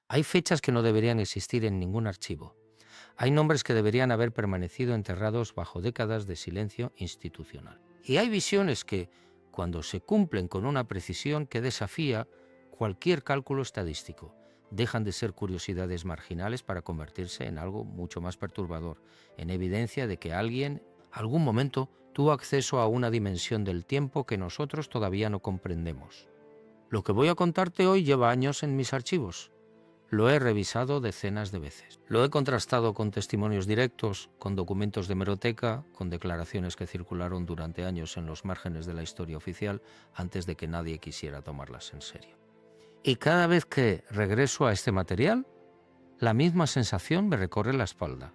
Hay fechas que no deberían existir en ningún archivo. Hay nombres que deberían haber permanecido enterrados bajo décadas de silencio institucional. Y hay visiones que, cuando se cumplen con una precisión que desafía cualquier cálculo estadístico, dejan de ser curiosidades marginales para convertirse en algo mucho más perturbador, en evidencia de que alguien, algún momento, tuvo acceso a una dimensión del tiempo que nosotros todavía no comprendemos. Lo que voy a contarte hoy lleva años en mis archivos. Lo he revisado decenas de veces. Lo he contrastado con testimonios directos, con documentos de hemeroteca, con declaraciones que circularon durante años en los márgenes de la historia oficial antes de que nadie quisiera tomarlas en serio. Y cada vez que regreso a este material, la misma sensación me recorre la espalda,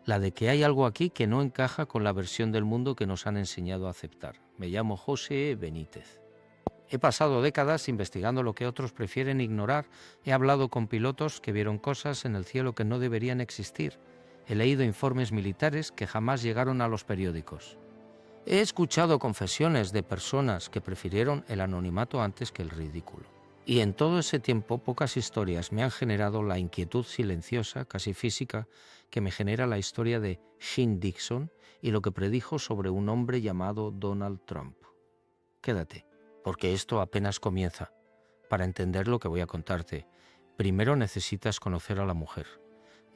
la de que hay algo aquí que no encaja con la versión del mundo que nos han enseñado a aceptar. Me llamo José Benítez. He pasado décadas investigando lo que otros prefieren ignorar. He hablado con pilotos que vieron cosas en el cielo que no deberían existir. He leído informes militares que jamás llegaron a los periódicos. He escuchado confesiones de personas que prefirieron el anonimato antes que el ridículo. Y en todo ese tiempo pocas historias me han generado la inquietud silenciosa, casi física, que me genera la historia de Shane Dixon y lo que predijo sobre un hombre llamado Donald Trump. Quédate, porque esto apenas comienza. Para entender lo que voy a contarte, primero necesitas conocer a la mujer,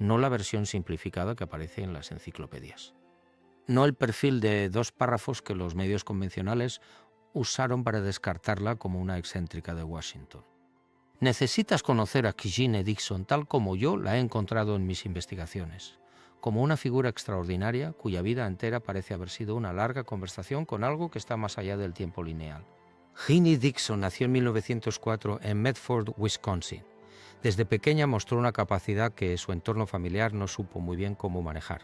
no la versión simplificada que aparece en las enciclopedias. No el perfil de 2 párrafos que los medios convencionales usaron para descartarla como una excéntrica de Washington. Necesitas conocer a Jeanne Dixon tal como yo la he encontrado en mis investigaciones, como una figura extraordinaria cuya vida entera parece haber sido una larga conversación con algo que está más allá del tiempo lineal. Jeanne Dixon nació en 1904 en Medford, Wisconsin. Desde pequeña mostró una capacidad que su entorno familiar no supo muy bien cómo manejar.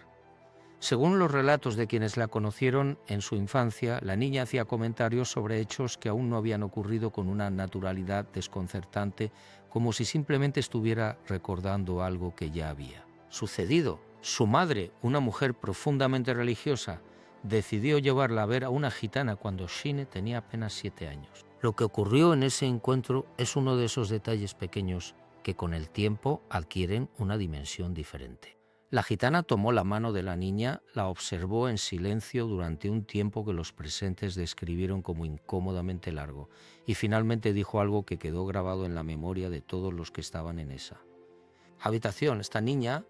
Según los relatos de quienes la conocieron en su infancia, la niña hacía comentarios sobre hechos que aún no habían ocurrido con una naturalidad desconcertante, como si simplemente estuviera recordando algo que ya había sucedido. Su madre, una mujer profundamente religiosa, decidió llevarla a ver a una gitana cuando Jeanne tenía apenas 7 años. Lo que ocurrió en ese encuentro es uno de esos detalles pequeños que con el tiempo adquieren una dimensión diferente. La gitana tomó la mano de la niña, la observó en silencio durante un tiempo que los presentes describieron como incómodamente largo, y finalmente dijo algo que quedó grabado en la memoria de todos los que estaban en esa habitación. Esta niña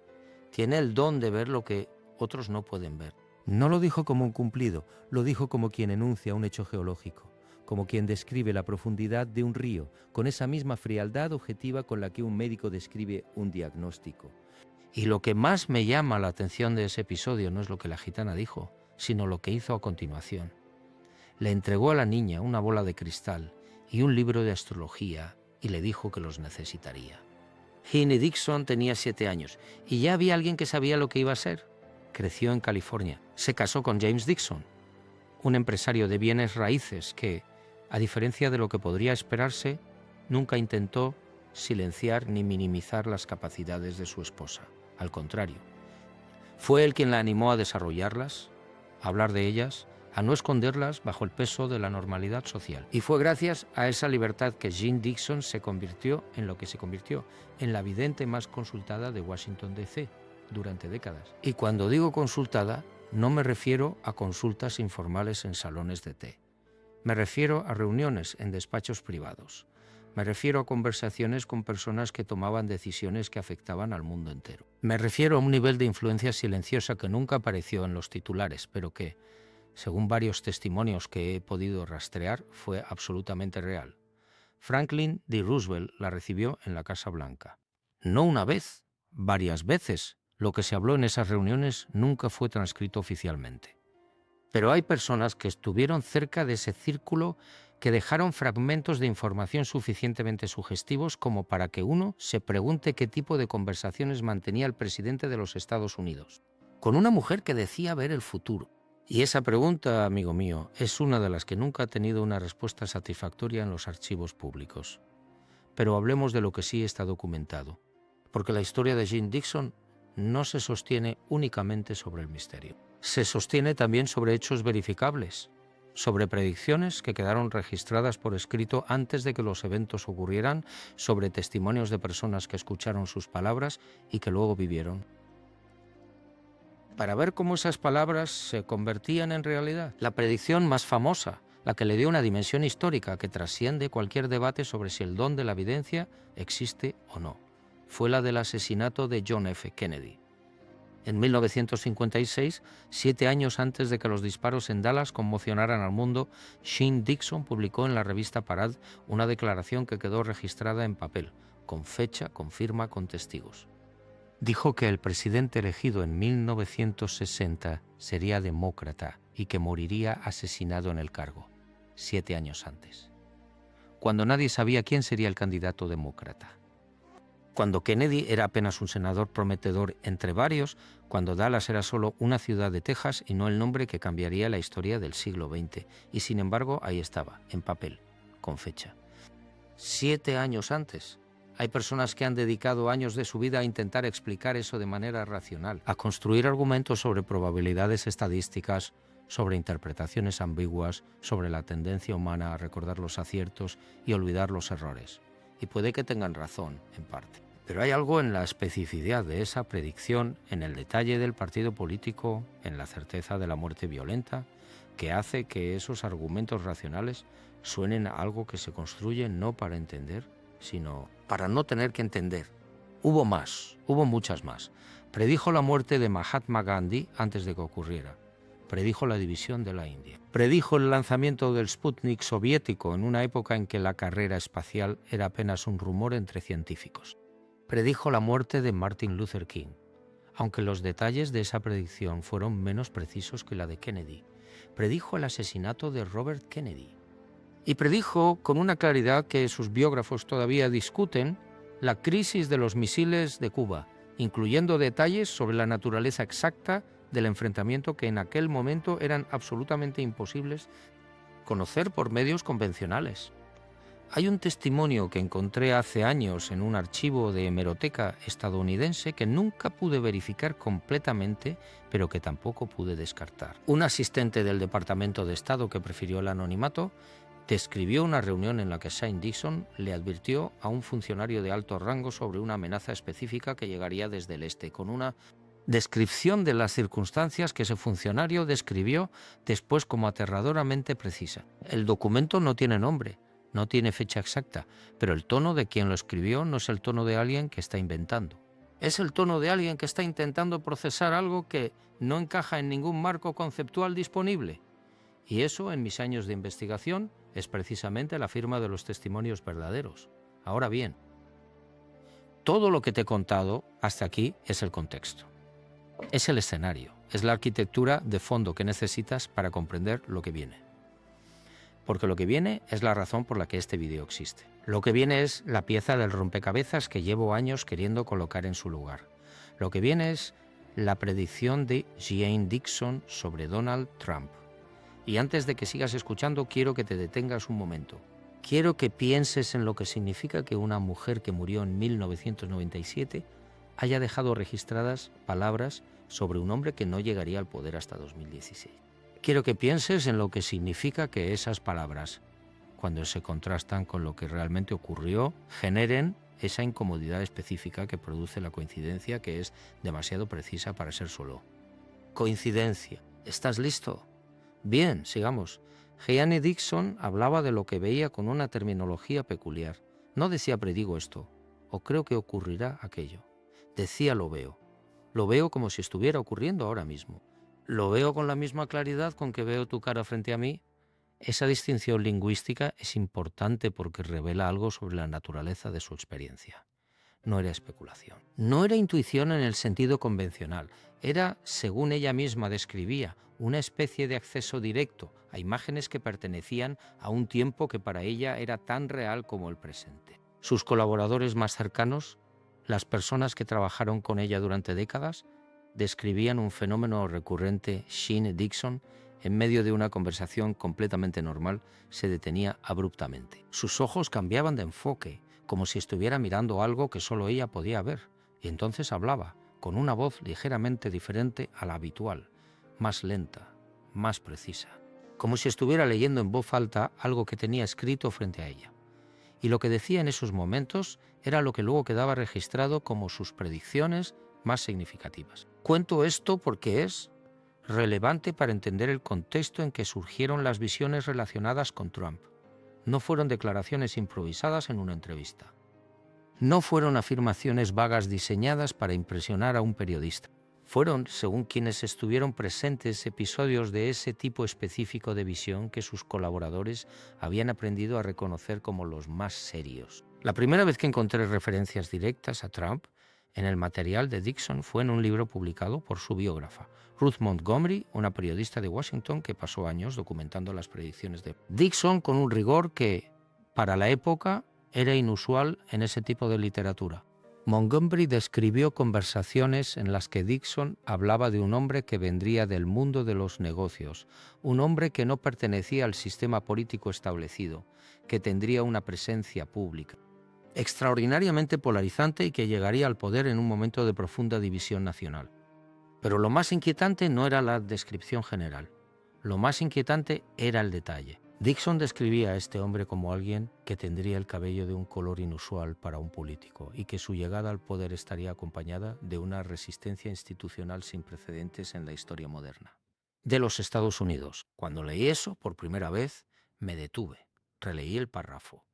tiene el don de ver lo que otros no pueden ver. No lo dijo como un cumplido, lo dijo como quien enuncia un hecho geológico, como quien describe la profundidad de un río, con esa misma frialdad objetiva con la que un médico describe un diagnóstico. Y lo que más me llama la atención de ese episodio no es lo que la gitana dijo, sino lo que hizo a continuación. Le entregó a la niña una bola de cristal y un libro de astrología y le dijo que los necesitaría. Jeanne Dixon tenía 7 años y ya había alguien que sabía lo que iba a ser. Creció en California. Se casó con James Dixon, un empresario de bienes raíces que, a diferencia de lo que podría esperarse, nunca intentó silenciar ni minimizar las capacidades de su esposa. Al contrario, fue él quien la animó a desarrollarlas, a hablar de ellas, a no esconderlas bajo el peso de la normalidad social. Y fue gracias a esa libertad que Jeanne Dixon se convirtió en lo que se convirtió, en la vidente más consultada de Washington, D.C. durante décadas. Y cuando digo consultada, no me refiero a consultas informales en salones de té. Me refiero a reuniones en despachos privados. Me refiero a conversaciones con personas que tomaban decisiones que afectaban al mundo entero. Me refiero a un nivel de influencia silenciosa que nunca apareció en los titulares, pero que, según varios testimonios que he podido rastrear, fue absolutamente real. Franklin D. Roosevelt la recibió en la Casa Blanca. No una vez, varias veces. Lo que se habló en esas reuniones nunca fue transcrito oficialmente. Pero hay personas que estuvieron cerca de ese círculo que dejaron fragmentos de información suficientemente sugestivos como para que uno se pregunte qué tipo de conversaciones mantenía el presidente de los Estados Unidos con una mujer que decía ver el futuro. Y esa pregunta, amigo mío, es una de las que nunca ha tenido una respuesta satisfactoria en los archivos públicos. Pero hablemos de lo que sí está documentado, porque la historia de Jeanne Dixon no se sostiene únicamente sobre el misterio. Se sostiene también sobre hechos verificables. sobre predicciones que quedaron registradas por escrito antes de que los eventos ocurrieran, sobre testimonios de personas que escucharon sus palabras y que luego vivieron. Para ver cómo esas palabras se convertían en realidad. La predicción más famosa, la que le dio una dimensión histórica que trasciende cualquier debate sobre si el don de la evidencia existe o no, fue la del asesinato de John F. Kennedy. En 1956, 7 años antes de que los disparos en Dallas conmocionaran al mundo, Shane Dixon publicó en la revista Parade una declaración que quedó registrada en papel, con fecha, con firma, con testigos. Dijo que el presidente elegido en 1960 sería demócrata y que moriría asesinado en el cargo, 7 años antes, cuando nadie sabía quién sería el candidato demócrata. Cuando Kennedy era apenas un senador prometedor entre varios, cuando Dallas era solo una ciudad de Texas y no el nombre que cambiaría la historia del siglo XX. Y sin embargo, ahí estaba, en papel, con fecha. 7 años antes. Hay personas que han dedicado años de su vida a intentar explicar eso de manera racional, a construir argumentos sobre probabilidades estadísticas, sobre interpretaciones ambiguas, sobre la tendencia humana a recordar los aciertos y olvidar los errores. Y puede que tengan razón, en parte. Pero hay algo en la especificidad de esa predicción, en el detalle del partido político, en la certeza de la muerte violenta, que hace que esos argumentos racionales suenen a algo que se construye no para entender, sino para no tener que entender. Hubo más, hubo muchas más. Predijo la muerte de Mahatma Gandhi antes de que ocurriera. Predijo la división de la India. Predijo el lanzamiento del Sputnik soviético en una época en que la carrera espacial era apenas un rumor entre científicos. Predijo la muerte de Martin Luther King, aunque los detalles de esa predicción fueron menos precisos que la de Kennedy. Predijo el asesinato de Robert Kennedy. Y predijo, con una claridad que sus biógrafos todavía discuten, la crisis de los misiles de Cuba, incluyendo detalles sobre la naturaleza exacta del enfrentamiento que en aquel momento eran absolutamente imposibles conocer por medios convencionales. Hay un testimonio que encontré hace años en un archivo de hemeroteca estadounidense que nunca pude verificar completamente, pero que tampoco pude descartar. Un asistente del Departamento de Estado que prefirió el anonimato describió una reunión en la que Shane Dixon le advirtió a un funcionario de alto rango sobre una amenaza específica que llegaría desde el este, con una descripción de las circunstancias que ese funcionario describió después como aterradoramente precisa. El documento no tiene nombre, no tiene fecha exacta, pero el tono de quien lo escribió no es el tono de alguien que está inventando. Es el tono de alguien que está intentando procesar algo que no encaja en ningún marco conceptual disponible. Y eso, en mis años de investigación, es precisamente la firma de los testimonios verdaderos. Ahora bien, todo lo que te he contado hasta aquí es el contexto. Es el escenario, es la arquitectura de fondo que necesitas para comprender lo que viene. Porque lo que viene es la razón por la que este vídeo existe. Lo que viene es la pieza del rompecabezas que llevo años queriendo colocar en su lugar. Lo que viene es la predicción de Shane Dixon sobre Donald Trump. Y antes de que sigas escuchando, quiero que te detengas un momento. Quiero que pienses en lo que significa que una mujer que murió en 1997 haya dejado registradas palabras sobre un hombre que no llegaría al poder hasta 2016. Quiero que pienses en lo que significa que esas palabras, cuando se contrastan con lo que realmente ocurrió, generen esa incomodidad específica que produce la coincidencia, que es demasiado precisa para ser solo coincidencia. ¿Estás listo? Bien, sigamos. Shane Dixon hablaba de lo que veía con una terminología peculiar. No decía predigo esto, o creo que ocurrirá aquello. Decía lo veo. Lo veo como si estuviera ocurriendo ahora mismo. Lo veo con la misma claridad con que veo tu cara frente a mí. Esa distinción lingüística es importante porque revela algo sobre la naturaleza de su experiencia. No era especulación. No era intuición en el sentido convencional. Era, según ella misma describía, una especie de acceso directo a imágenes que pertenecían a un tiempo que para ella era tan real como el presente. Sus colaboradores más cercanos, las personas que trabajaron con ella durante décadas, describían un fenómeno recurrente. Shane Dixon, en medio de una conversación completamente normal, se detenía abruptamente. Sus ojos cambiaban de enfoque, como si estuviera mirando algo que solo ella podía ver, y entonces hablaba, con una voz ligeramente diferente a la habitual, más lenta, más precisa. como si estuviera leyendo en voz alta algo que tenía escrito frente a ella. Y lo que decía en esos momentos era lo que luego quedaba registrado como sus predicciones más significativas. Cuento esto porque es relevante para entender el contexto en que surgieron las visiones relacionadas con Trump. No fueron declaraciones improvisadas en una entrevista. No fueron afirmaciones vagas diseñadas para impresionar a un periodista. Fueron, según quienes estuvieron presentes, episodios de ese tipo específico de visión que sus colaboradores habían aprendido a reconocer como los más serios. La primera vez que encontré referencias directas a Trump en el material de Dixon fue en un libro publicado por su biógrafa, Ruth Montgomery, una periodista de Washington que pasó años documentando las predicciones de Dixon con un rigor que, para la época, era inusual en ese tipo de literatura. Montgomery describió conversaciones en las que Dixon hablaba de un hombre que vendría del mundo de los negocios, un hombre que no pertenecía al sistema político establecido, que tendría una presencia pública, extraordinariamente polarizante y que llegaría al poder en un momento de profunda división nacional. Pero lo más inquietante no era la descripción general, lo más inquietante era el detalle. Dixon describía a este hombre como alguien que tendría el cabello de un color inusual para un político y que su llegada al poder estaría acompañada de una resistencia institucional sin precedentes en la historia moderna de los Estados Unidos. Cuando leí eso por primera vez, me detuve, releí el párrafo,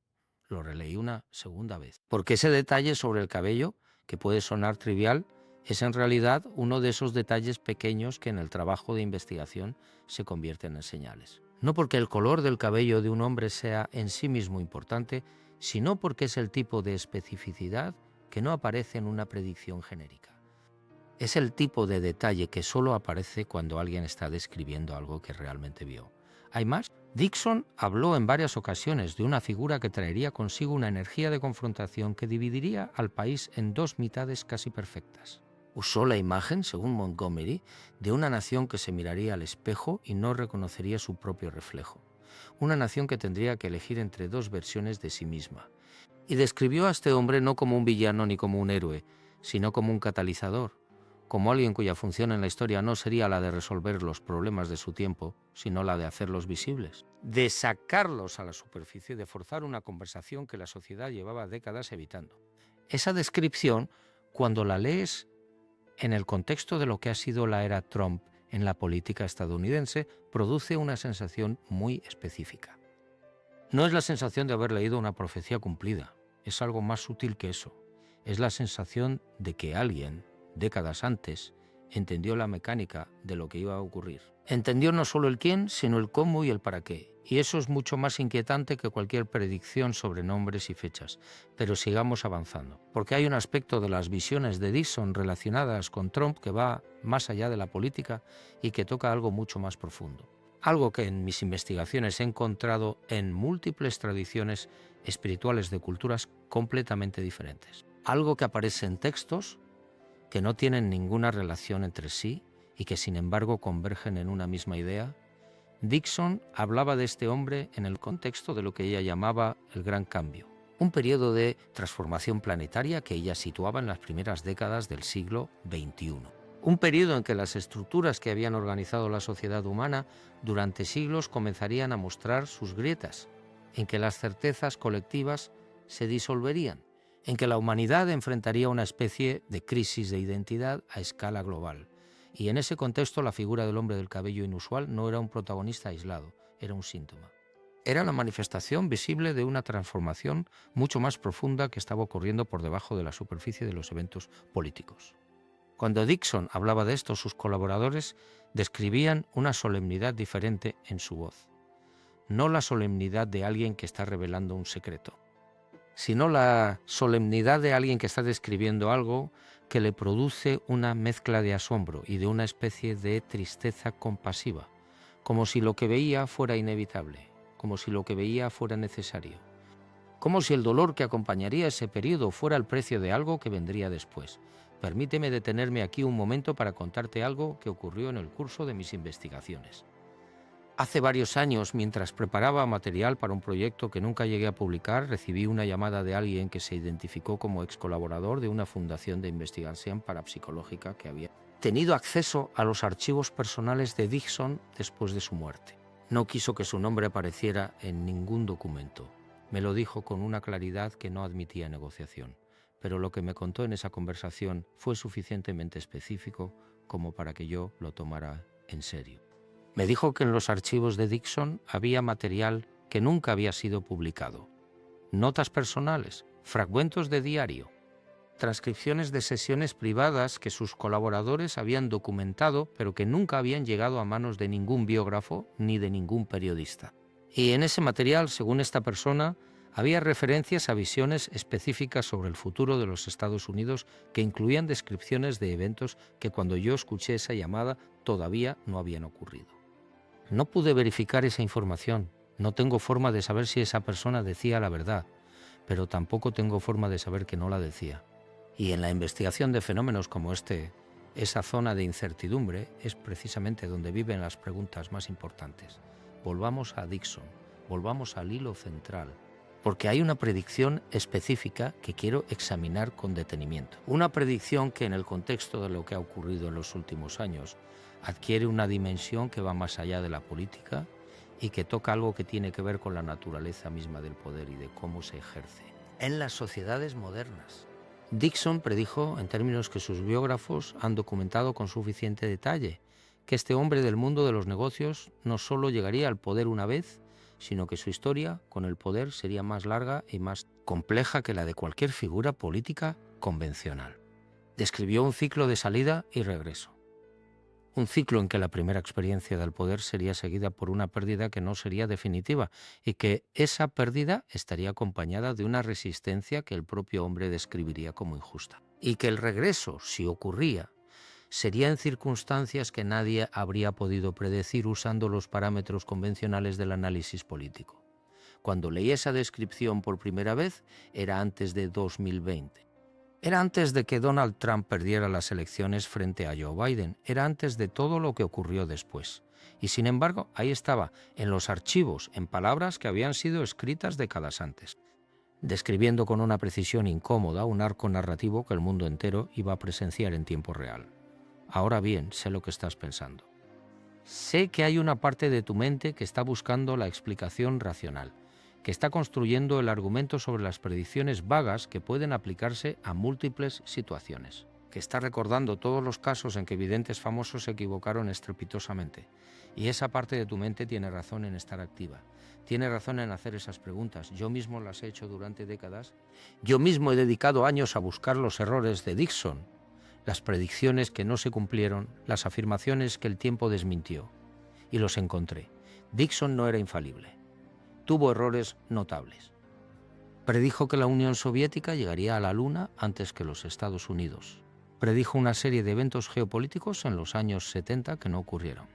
lo releí una segunda vez, porque ese detalle sobre el cabello, que puede sonar trivial, es en realidad uno de esos detalles pequeños que en el trabajo de investigación se convierten en señales. No porque el color del cabello de un hombre sea en sí mismo importante, sino porque es el tipo de especificidad que no aparece en una predicción genérica. Es el tipo de detalle que solo aparece cuando alguien está describiendo algo que realmente vio. ¿Hay más? Dixon habló en varias ocasiones de una figura que traería consigo una energía de confrontación que dividiría al país en dos mitades casi perfectas. Usó la imagen, según Montgomery, de una nación que se miraría al espejo y no reconocería su propio reflejo. Una nación que tendría que elegir entre dos versiones de sí misma. Y describió a este hombre no como un villano ni como un héroe, sino como un catalizador, como alguien cuya función en la historia no sería la de resolver los problemas de su tiempo, sino la de hacerlos visibles, de sacarlos a la superficie, de forzar una conversación que la sociedad llevaba décadas evitando. Esa descripción, cuando la lees en el contexto de lo que ha sido la era Trump en la política estadounidense, produce una sensación muy específica. No es la sensación de haber leído una profecía cumplida, es algo más sutil que eso. Es la sensación de que alguien, décadas antes, entendió la mecánica de lo que iba a ocurrir. Entendió no solo el quién, sino el cómo y el para qué. Y eso es mucho más inquietante que cualquier predicción sobre nombres y fechas. Pero sigamos avanzando, porque hay un aspecto de las visiones de Dixon relacionadas con Trump que va más allá de la política y que toca algo mucho más profundo. Algo que en mis investigaciones he encontrado en múltiples tradiciones espirituales de culturas completamente diferentes. Algo que aparece en textos que no tienen ninguna relación entre sí y que sin embargo convergen en una misma idea. Dixon hablaba de este hombre en el contexto de lo que ella llamaba el Gran Cambio, un periodo de transformación planetaria que ella situaba en las primeras décadas del siglo XXI. Un periodo en que las estructuras que habían organizado la sociedad humana durante siglos comenzarían a mostrar sus grietas, en que las certezas colectivas se disolverían, en que la humanidad enfrentaría una especie de crisis de identidad a escala global. Y en ese contexto la figura del hombre del cabello inusual no era un protagonista aislado, era un síntoma. Era la manifestación visible de una transformación mucho más profunda que estaba ocurriendo por debajo de la superficie de los eventos políticos. Cuando Dixon hablaba de esto, sus colaboradores describían una solemnidad diferente en su voz. No la solemnidad de alguien que está revelando un secreto, sino la solemnidad de alguien que está describiendo algo que le produce una mezcla de asombro y de una especie de tristeza compasiva, como si lo que veía fuera inevitable, como si lo que veía fuera necesario, como si el dolor que acompañaría ese periodo fuera el precio de algo que vendría después. Permíteme detenerme aquí un momento para contarte algo que ocurrió en el curso de mis investigaciones. Hace varios años, mientras preparaba material para un proyecto que nunca llegué a publicar, recibí una llamada de alguien que se identificó como ex colaborador de una fundación de investigación parapsicológica que había tenido acceso a los archivos personales de Dixon después de su muerte. No quiso que su nombre apareciera en ningún documento. Me lo dijo con una claridad que no admitía negociación, pero lo que me contó en esa conversación fue suficientemente específico como para que yo lo tomara en serio. Me dijo que en los archivos de Dixon había material que nunca había sido publicado. Notas personales, fragmentos de diario, transcripciones de sesiones privadas que sus colaboradores habían documentado, pero que nunca habían llegado a manos de ningún biógrafo ni de ningún periodista. Y en ese material, según esta persona, había referencias a visiones específicas sobre el futuro de los Estados Unidos que incluían descripciones de eventos que cuando yo escuché esa llamada todavía no habían ocurrido. No pude verificar esa información. No tengo forma de saber si esa persona decía la verdad, pero tampoco tengo forma de saber que no la decía. Y en la investigación de fenómenos como este, esa zona de incertidumbre es precisamente donde viven las preguntas más importantes. Volvamos a Dixon, volvamos al hilo central, porque hay una predicción específica que quiero examinar con detenimiento. Una predicción que en el contexto de lo que ha ocurrido en los últimos años adquiere una dimensión que va más allá de la política y que toca algo que tiene que ver con la naturaleza misma del poder y de cómo se ejerce en las sociedades modernas. Dixon predijo, en términos que sus biógrafos han documentado con suficiente detalle, que este hombre del mundo de los negocios no solo llegaría al poder una vez, sino que su historia con el poder sería más larga y más compleja que la de cualquier figura política convencional. Describió un ciclo de salida y regreso. Un ciclo en que la primera experiencia del poder sería seguida por una pérdida que no sería definitiva y que esa pérdida estaría acompañada de una resistencia que el propio hombre describiría como injusta. Y que el regreso, si ocurría, sería en circunstancias que nadie habría podido predecir usando los parámetros convencionales del análisis político. Cuando leí esa descripción por primera vez, era antes de 2020. Era antes de que Donald Trump perdiera las elecciones frente a Joe Biden. Era antes de todo lo que ocurrió después. Y sin embargo, ahí estaba, en los archivos, en palabras que habían sido escritas décadas antes, describiendo con una precisión incómoda un arco narrativo que el mundo entero iba a presenciar en tiempo real. Ahora bien, sé lo que estás pensando. Sé que hay una parte de tu mente que está buscando la explicación racional, que está construyendo el argumento sobre las predicciones vagas que pueden aplicarse a múltiples situaciones, que está recordando todos los casos en que videntes famosos se equivocaron estrepitosamente. Y esa parte de tu mente tiene razón en estar activa, tiene razón en hacer esas preguntas. Yo mismo las he hecho durante décadas. Yo mismo he dedicado años a buscar los errores de Dixon, las predicciones que no se cumplieron, las afirmaciones que el tiempo desmintió. Y los encontré. Dixon no era infalible. Tuvo errores notables. Predijo que la Unión Soviética llegaría a la Luna antes que los Estados Unidos. Predijo una serie de eventos geopolíticos en los años 70 que no ocurrieron.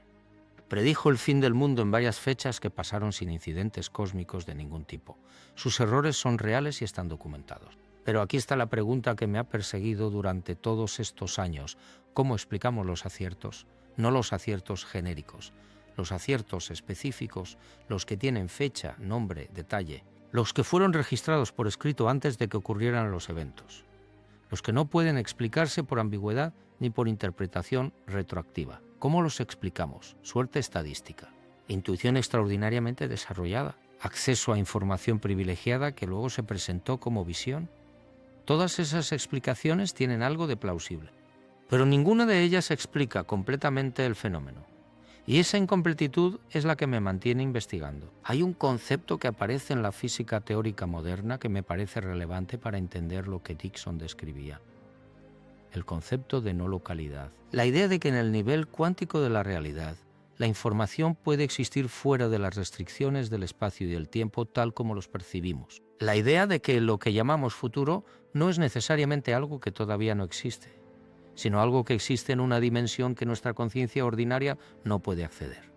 Predijo el fin del mundo en varias fechas que pasaron sin incidentes cósmicos de ningún tipo. Sus errores son reales y están documentados. Pero aquí está la pregunta que me ha perseguido durante todos estos años. ¿Cómo explicamos los aciertos? No los aciertos genéricos. Los aciertos específicos, los que tienen fecha, nombre, detalle, los que fueron registrados por escrito antes de que ocurrieran los eventos, los que no pueden explicarse por ambigüedad ni por interpretación retroactiva. ¿Cómo los explicamos? Suerte estadística, intuición extraordinariamente desarrollada, acceso a información privilegiada que luego se presentó como visión. Todas esas explicaciones tienen algo de plausible, pero ninguna de ellas explica completamente el fenómeno. Y esa incompletitud es la que me mantiene investigando. Hay un concepto que aparece en la física teórica moderna que me parece relevante para entender lo que Dixon describía. El concepto de no localidad. La idea de que en el nivel cuántico de la realidad, la información puede existir fuera de las restricciones del espacio y del tiempo tal como los percibimos. La idea de que lo que llamamos futuro no es necesariamente algo que todavía no existe, sino algo que existe en una dimensión que nuestra conciencia ordinaria no puede acceder.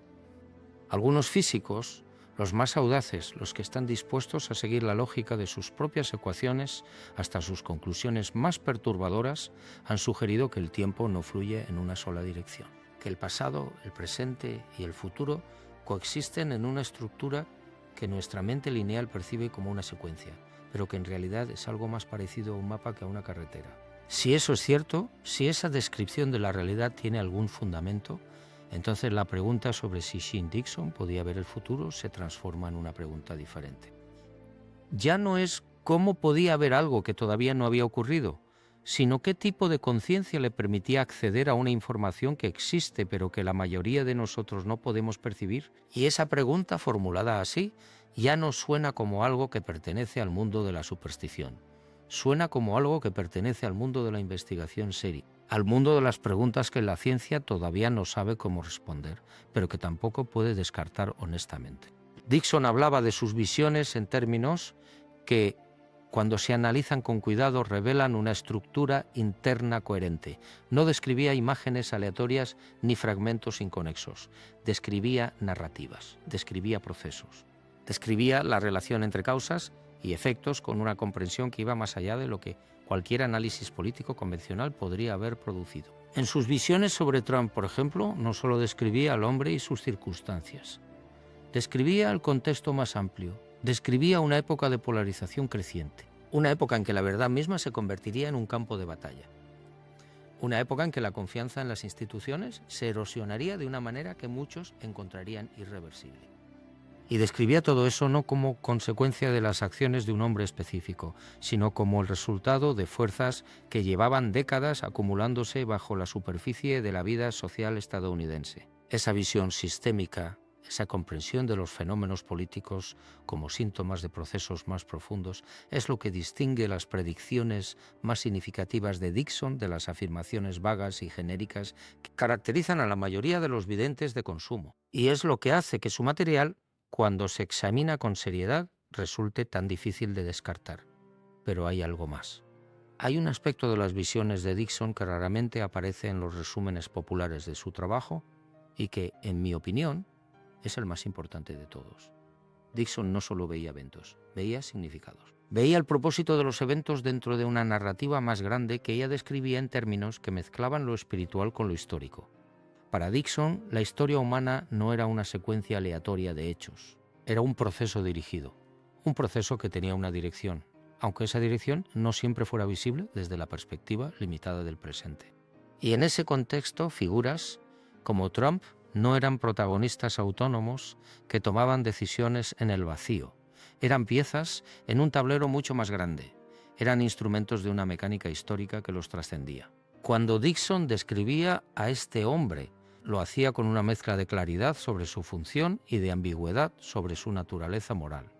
Algunos físicos, los más audaces, los que están dispuestos a seguir la lógica de sus propias ecuaciones hasta sus conclusiones más perturbadoras, han sugerido que el tiempo no fluye en una sola dirección, que el pasado, el presente y el futuro coexisten en una estructura que nuestra mente lineal percibe como una secuencia, pero que en realidad es algo más parecido a un mapa que a una carretera. Si eso es cierto, si esa descripción de la realidad tiene algún fundamento, Entonces la pregunta sobre si Shane Dixon podía ver el futuro se transforma en una pregunta diferente. Ya no es cómo podía ver algo que todavía no había ocurrido, sino qué tipo de conciencia le permitía acceder a una información que existe pero que la mayoría de nosotros no podemos percibir. Y esa pregunta, formulada así, ya no suena como algo que pertenece al mundo de la superstición. Suena como algo que pertenece al mundo de la investigación seria, al mundo de las preguntas que la ciencia todavía no sabe cómo responder, pero que tampoco puede descartar honestamente. Dixon hablaba de sus visiones en términos que, cuando se analizan con cuidado, revelan una estructura interna coherente. No describía imágenes aleatorias ni fragmentos inconexos. Describía narrativas, describía procesos, describía la relación entre causas y efectos con una comprensión que iba más allá de lo que cualquier análisis político convencional podría haber producido. En sus visiones sobre Trump, por ejemplo, no solo describía al hombre y sus circunstancias, describía el contexto más amplio, describía una época de polarización creciente, una época en que la verdad misma se convertiría en un campo de batalla, una época en que la confianza en las instituciones se erosionaría de una manera que muchos encontrarían irreversible. Y describía todo eso no como consecuencia de las acciones de un hombre específico, sino como el resultado de fuerzas que llevaban décadas acumulándose bajo la superficie de la vida social estadounidense. Esa visión sistémica, esa comprensión de los fenómenos políticos como síntomas de procesos más profundos, es lo que distingue las predicciones más significativas de Dixon de las afirmaciones vagas y genéricas que caracterizan a la mayoría de los videntes de consumo. Y es lo que hace que su material, cuando se examina con seriedad, resulte tan difícil de descartar. Pero hay algo más. Hay un aspecto de las visiones de Dixon que raramente aparece en los resúmenes populares de su trabajo y que, en mi opinión, es el más importante de todos. Dixon no solo veía eventos, veía significados. Veía el propósito de los eventos dentro de una narrativa más grande que ella describía en términos que mezclaban lo espiritual con lo histórico. Para Dixon, la historia humana no era una secuencia aleatoria de hechos, era un proceso dirigido, un proceso que tenía una dirección, aunque esa dirección no siempre fuera visible desde la perspectiva limitada del presente. Y en ese contexto, figuras como Trump no eran protagonistas autónomos que tomaban decisiones en el vacío, eran piezas en un tablero mucho más grande, eran instrumentos de una mecánica histórica que los trascendía. Cuando Dixon describía a este hombre, lo hacía con una mezcla de claridad sobre su función y de ambigüedad sobre su naturaleza moral.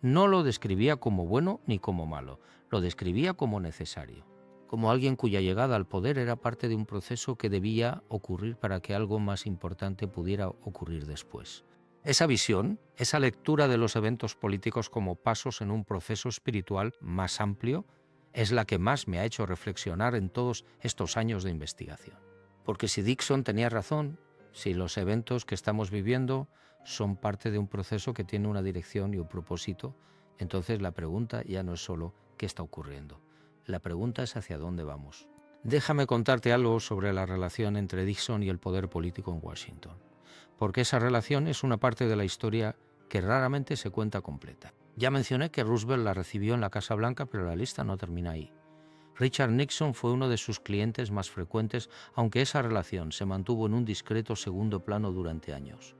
No lo describía como bueno ni como malo, lo describía como necesario, como alguien cuya llegada al poder era parte de un proceso que debía ocurrir para que algo más importante pudiera ocurrir después. Esa visión, esa lectura de los eventos políticos como pasos en un proceso espiritual más amplio, es la que más me ha hecho reflexionar en todos estos años de investigación. Porque si Dixon tenía razón, si los eventos que estamos viviendo son parte de un proceso que tiene una dirección y un propósito, entonces la pregunta ya no es solo ¿qué está ocurriendo? La pregunta es hacia dónde vamos. Déjame contarte algo sobre la relación entre Dixon y el poder político en Washington, porque esa relación es una parte de la historia que raramente se cuenta completa. Ya mencioné que Roosevelt la recibió en la Casa Blanca, pero la lista no termina ahí. Richard Nixon fue uno de sus clientes más frecuentes, aunque esa relación se mantuvo en un discreto segundo plano durante años.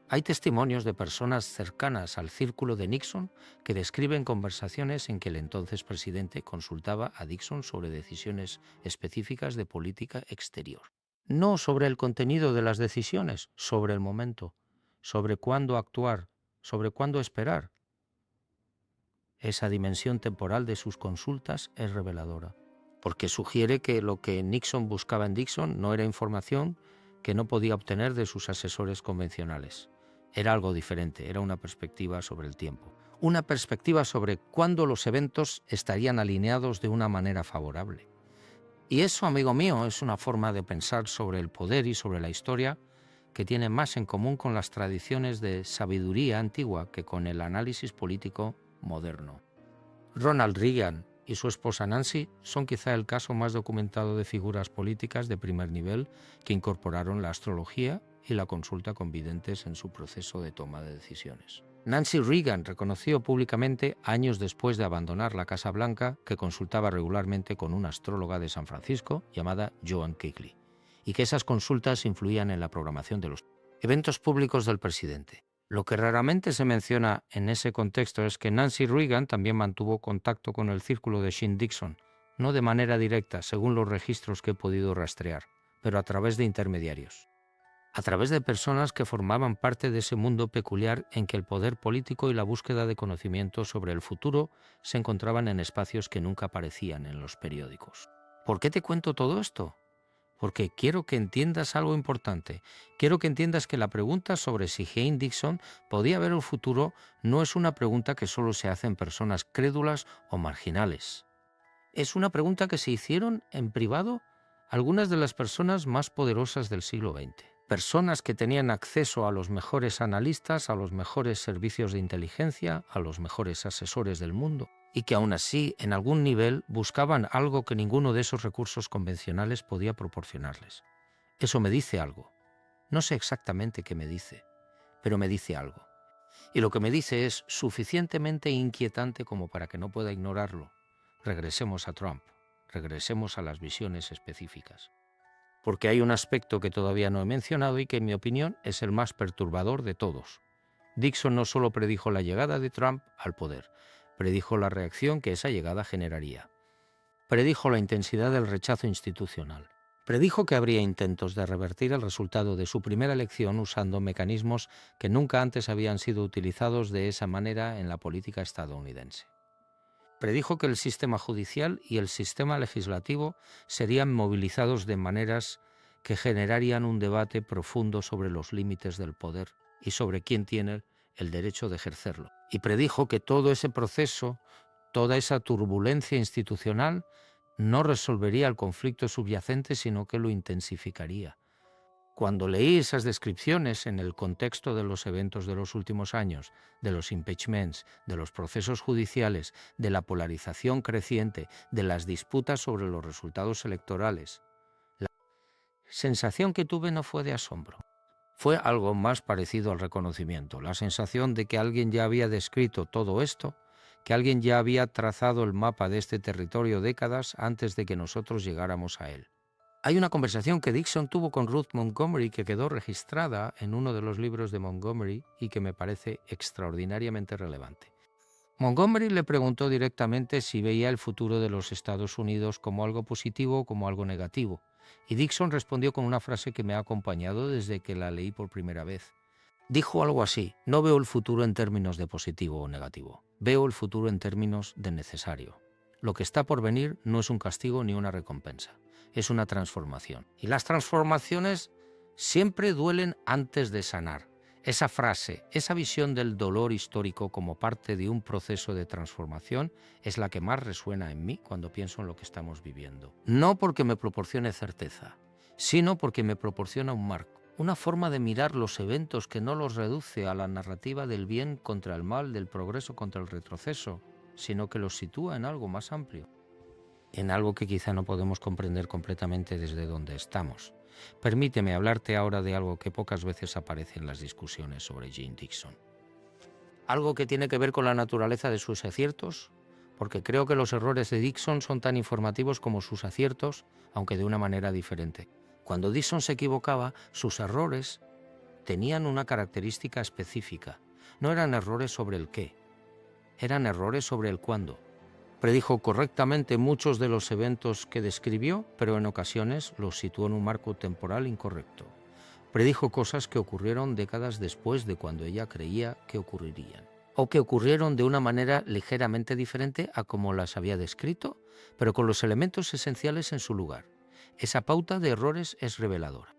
Hay testimonios de personas cercanas al círculo de Nixon que describen conversaciones en que el entonces presidente consultaba a Nixon sobre decisiones específicas de política exterior. No sobre el contenido de las decisiones, sobre el momento, sobre cuándo actuar, sobre cuándo esperar. Esa dimensión temporal de sus consultas es reveladora, porque sugiere que lo que Nixon buscaba en Dixon no era información que no podía obtener de sus asesores convencionales. Era algo diferente, era una perspectiva sobre el tiempo, una perspectiva sobre cuándo los eventos estarían alineados de una manera favorable. Y eso, amigo mío, es una forma de pensar sobre el poder y sobre la historia que tiene más en común con las tradiciones de sabiduría antigua que con el análisis político moderno. Ronald Reagan y su esposa Nancy son quizá el caso más documentado de figuras políticas de primer nivel que incorporaron la astrología y la consulta con videntes en su proceso de toma de decisiones. Nancy Reagan reconoció públicamente, años después de abandonar la Casa Blanca, que consultaba regularmente con una astróloga de San Francisco llamada Joan Kegley, y que esas consultas influían en la programación de los eventos públicos del presidente. Lo que raramente se menciona en ese contexto es que Nancy Reagan también mantuvo contacto con el círculo de Sean Dixon, no de manera directa, según los registros que he podido rastrear, pero a través de intermediarios. A través de personas que formaban parte de ese mundo peculiar en que el poder político y la búsqueda de conocimiento sobre el futuro se encontraban en espacios que nunca aparecían en los periódicos. ¿Por qué te cuento todo esto? Porque quiero que entiendas algo importante. Quiero que entiendas que la pregunta sobre si Jane Dixon podía ver el futuro no es una pregunta que solo se hace en personas crédulas o marginales. Es una pregunta que se hicieron en privado algunas de las personas más poderosas del siglo XX. Personas que tenían acceso a los mejores analistas, a los mejores servicios de inteligencia, a los mejores asesores del mundo, y que aún así, en algún nivel, buscaban algo que ninguno de esos recursos convencionales podía proporcionarles. Eso me dice algo. No sé exactamente qué me dice, pero me dice algo. Y lo que me dice es suficientemente inquietante como para que no pueda ignorarlo. Regresemos a Trump, regresemos a las visiones específicas. Porque hay un aspecto que todavía no he mencionado y que, en mi opinión, es el más perturbador de todos. Dixon no solo predijo la llegada de Trump al poder, predijo la reacción que esa llegada generaría. Predijo la intensidad del rechazo institucional. Predijo que habría intentos de revertir el resultado de su primera elección usando mecanismos que nunca antes habían sido utilizados de esa manera en la política estadounidense. Predijo que el sistema judicial y el sistema legislativo serían movilizados de maneras que generarían un debate profundo sobre los límites del poder y sobre quién tiene el derecho de ejercerlo. Y predijo que todo ese proceso, toda esa turbulencia institucional, no resolvería el conflicto subyacente, sino que lo intensificaría. Cuando leí esas descripciones en el contexto de los eventos de los últimos años, de los impeachments, de los procesos judiciales, de la polarización creciente, de las disputas sobre los resultados electorales, la sensación que tuve no fue de asombro. Fue algo más parecido al reconocimiento, la sensación de que alguien ya había descrito todo esto, que alguien ya había trazado el mapa de este territorio décadas antes de que nosotros llegáramos a él. Hay una conversación que Dixon tuvo con Ruth Montgomery que quedó registrada en uno de los libros de Montgomery y que me parece extraordinariamente relevante. Montgomery le preguntó directamente si veía el futuro de los Estados Unidos como algo positivo o como algo negativo, y Dixon respondió con una frase que me ha acompañado desde que la leí por primera vez. Dijo algo así: no veo el futuro en términos de positivo o negativo, veo el futuro en términos de necesario. Lo que está por venir no es un castigo ni una recompensa, es una transformación. Y las transformaciones siempre duelen antes de sanar. Esa frase, esa visión del dolor histórico como parte de un proceso de transformación es la que más resuena en mí cuando pienso en lo que estamos viviendo. No porque me proporcione certeza, sino porque me proporciona un marco, una forma de mirar los eventos que no los reduce a la narrativa del bien contra el mal, del progreso contra el retroceso, sino que los sitúa en algo más amplio, en algo que quizá no podemos comprender completamente desde donde estamos. Permíteme hablarte ahora de algo que pocas veces aparece en las discusiones sobre Jane Dixon. Algo que tiene que ver con la naturaleza de sus aciertos, porque creo que los errores de Dixon son tan informativos como sus aciertos, aunque de una manera diferente. Cuando Dixon se equivocaba, sus errores tenían una característica específica. No eran errores sobre el qué, eran errores sobre el cuándo. Predijo correctamente muchos de los eventos que describió, pero en ocasiones los situó en un marco temporal incorrecto. Predijo cosas que ocurrieron décadas después de cuando ella creía que ocurrirían, o que ocurrieron de una manera ligeramente diferente a como las había descrito, pero con los elementos esenciales en su lugar. Esa pauta de errores es reveladora,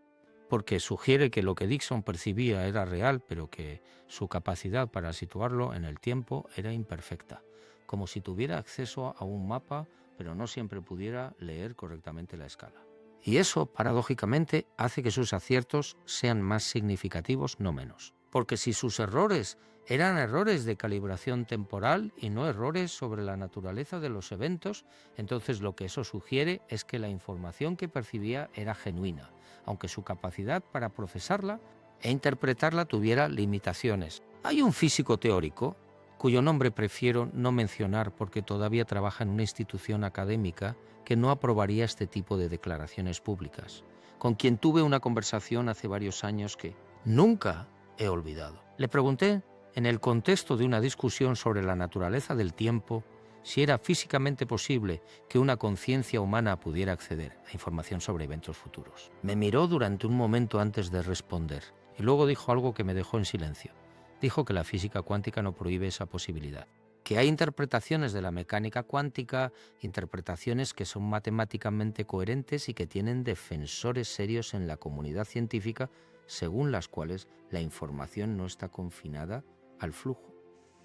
porque sugiere que lo que Dixon percibía era real, pero que su capacidad para situarlo en el tiempo era imperfecta, como si tuviera acceso a un mapa, pero no siempre pudiera leer correctamente la escala. Y eso, paradójicamente, hace que sus aciertos sean más significativos, no menos. Porque si sus errores eran errores de calibración temporal y no errores sobre la naturaleza de los eventos, entonces lo que eso sugiere es que la información que percibía era genuina, aunque su capacidad para procesarla e interpretarla tuviera limitaciones. Hay un físico teórico, cuyo nombre prefiero no mencionar porque todavía trabaja en una institución académica, que no aprobaría este tipo de declaraciones públicas. con quien tuve una conversación hace varios años que nunca he olvidado. Le pregunté, en el contexto de una discusión sobre la naturaleza del tiempo, si era físicamente posible que una conciencia humana pudiera acceder a información sobre eventos futuros. Me miró durante un momento antes de responder y luego dijo algo que me dejó en silencio. Dijo que la física cuántica no prohíbe esa posibilidad, que hay interpretaciones de la mecánica cuántica, interpretaciones que son matemáticamente coherentes y que tienen defensores serios en la comunidad científica, según las cuales la información no está confinada al flujo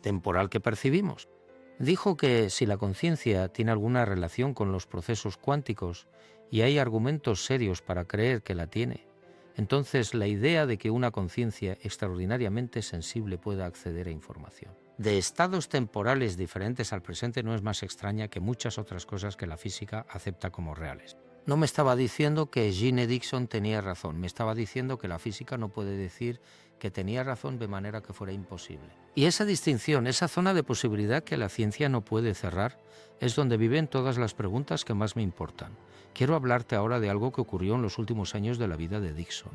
temporal que percibimos. Dijo que si la conciencia tiene alguna relación con los procesos cuánticos y hay argumentos serios para creer que la tiene, entonces la idea de que una conciencia extraordinariamente sensible pueda acceder a información de estados temporales diferentes al presente no es más extraña que muchas otras cosas que la física acepta como reales. No me estaba diciendo que Jeanne Dixon tenía razón, me estaba diciendo que la física no puede decir que tenía razón de manera que fuera imposible. Y esa distinción, esa zona de posibilidad que la ciencia no puede cerrar, es donde viven todas las preguntas que más me importan. Quiero hablarte ahora de algo que ocurrió en los últimos años de la vida de Dixon.